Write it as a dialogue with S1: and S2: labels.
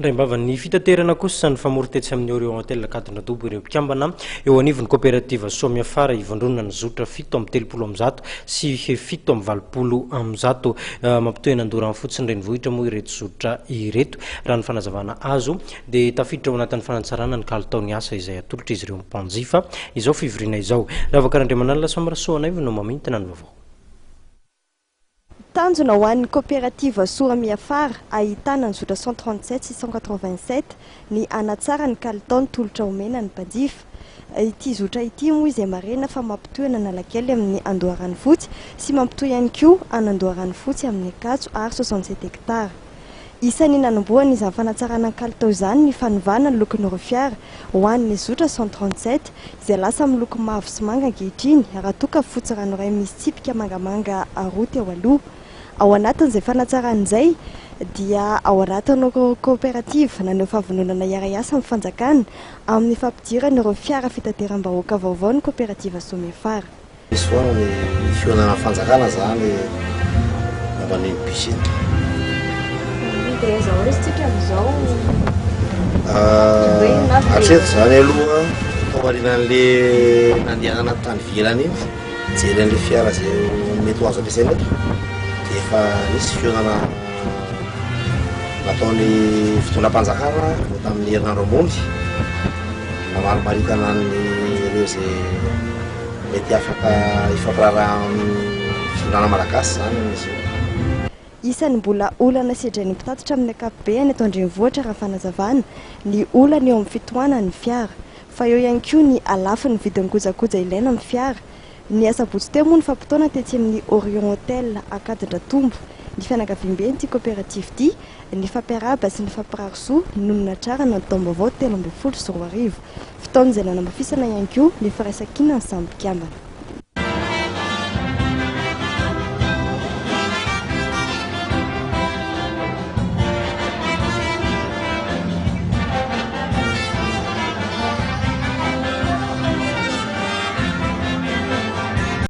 S1: Ndray fitaterana kosa ny famorotetsy amin'ny Orientel Cadre Double ireo mpikambana eo anivon'ny coopérative Somia Fara ivondronana ny zotra 7 amby 30 amby zato sy 7 amby 20 amby zato mampitoy andorany fotsiny renivohitra moa ireto zotra ireto raha ny fanazavana azo dia tafiditra ao anatin'ny fanatsarana ny kalitaony asa izay atolotra izy ireo mpanjifa izao fivirina izao raha vakarandramanala samarasoana ivy no mamintina ny vaovao.
S2: Tanjona ho an'ny coopérative Somia Fara ahitana ny zotra 137 sy 187 ny anatsara ny kalitaony tolotra omena ny mpanjifa. Ity zotra ity moa izay marena fa mampitoy Analakely amin'ny Andoharany Fotsy sy mampitoy ihany koa Andoharany Fotsy amin'ny Ankatso ary 67 hektara. Isan'ny nanamboarana izany fanatsarana ny kalitao izany ny fanovana ny lokon'ny fiara ho an'ny zotra 137 izay lasa miloko mavo sy manga ankehitriny raha toa ka fotsy ranoray misy tsipika mangamanga roa teo aloha. Ao anatin'izay fanatsaran'izay dia ao anatin'ireo coopérative nanao fahavononana iara-iasa amin'ny fanjakana amin'ny fampidirana ireo fiara fitateram-bahoaka vaovao ny coopérative Somia Fara.
S3: Misy foana ny fihaonana fanjakana zany momba ny piscine.
S2: Dia izao resitsika amin'izao
S3: hatreto zany aloha taorian'le nandeha anaty tany vilany iny jery an'le fiara zay mety ho azo ampiasaina eto efa nisy fihaonana nataony fitondram-panjakana tamin'ny herinandro ambony namarimaritana ireo zay mety afaka ifampiraraha amin'ny fitondrana malagasy zany izy io.
S2: Isan'ny mbola olana sedrany mpitatitra amin'ny ankapobeny eto andrenivohitra raha fanazavana ny olana eo amin'ny fitohanan'ny fiara fa eo ihany koa ny alafin'ny vidin'ny kojakoja ilaina amin'ny fiara. Ny asabotsy teo moa ny fampitoana tetsy amin'ny Orientel Cadre Double ny fianakaviam-be ny coopérative ity ny fampiarahaba sy ny fampiraro-soa nonona tsara na taom-baovao 13 sy 14 fitaon'izay nanamafisana ihany koa ny firaisan-kina ny samy mpikambana.